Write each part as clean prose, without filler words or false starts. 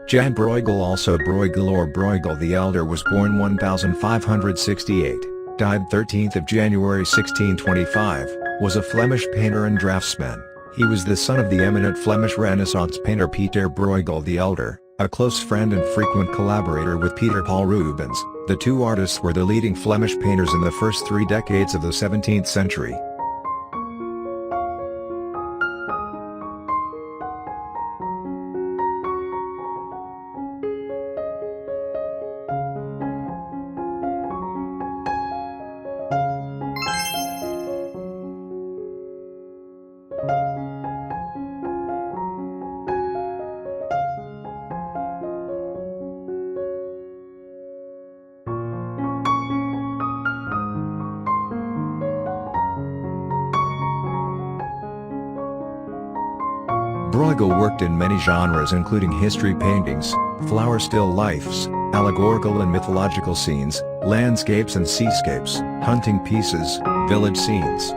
Jan Brueghel, also Brueghel or Breughel the Elder, was born 1568, died 13th of January 1625, was a Flemish painter and draftsman. He was the son of the eminent Flemish Renaissance painter Pieter Bruegel the Elder, a close friend and frequent collaborator with Peter Paul Rubens. The two artists were the leading Flemish painters in the first 3 decades of the 17th century. Bruegel worked in many genres including history paintings, flower still lifes, allegorical and mythological scenes, landscapes and seascapes, hunting pieces, village scenes,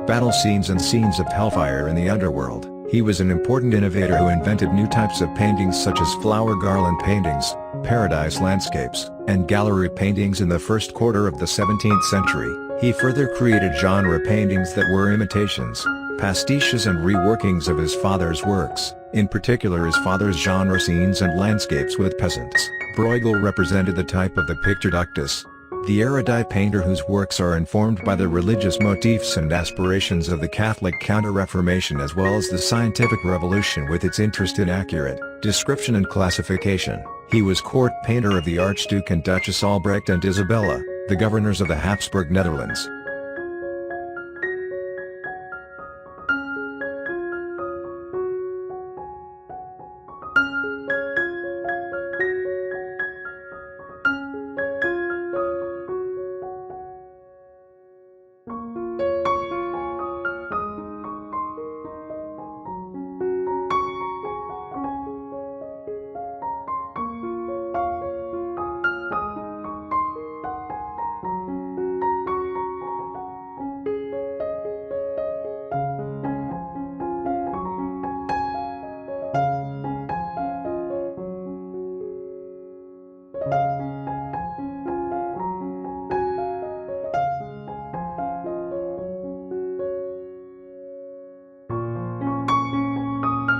battle scenes and scenes of hellfire in the underworld. He was an important innovator who invented new types of paintings such as flower garland paintings, paradise landscapes, and gallery paintings in the first quarter of the 17th century. He further created genre paintings that were imitations, pastiches and reworkings of his father's works, in particular his father's genre scenes and landscapes with peasants. Bruegel represented the type of the pictor doctus, the erudite painter whose works are informed by the religious motifs and aspirations of the Catholic Counter-Reformation as well as the scientific revolution with its interest in accurate description and classification. He was court painter of the Archduke and Duchess Albrecht and Isabella, the governors of the Habsburg Netherlands.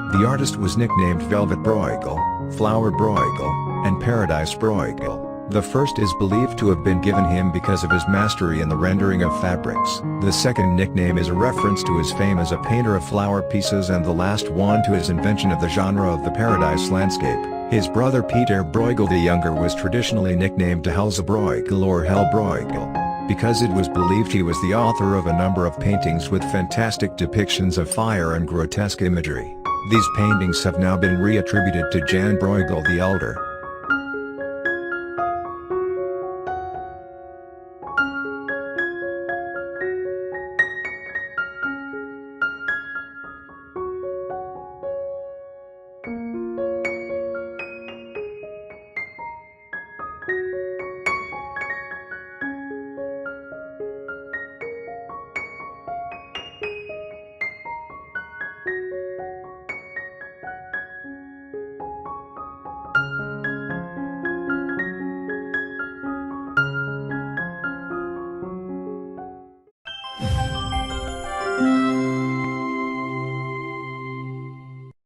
The artist was nicknamed Velvet Bruegel, Flower Bruegel, and Paradise Bruegel. The first is believed to have been given him because of his mastery in the rendering of fabrics. The second nickname is a reference to his fame as a painter of flower pieces, and the last one to his invention of the genre of the paradise landscape. His brother Pieter Bruegel the Younger was traditionally nicknamed Brueghel or Bruegel, because it was believed he was the author of a number of paintings with fantastic depictions of fire and grotesque imagery. These paintings have now been reattributed to Jan Bruegel the Elder.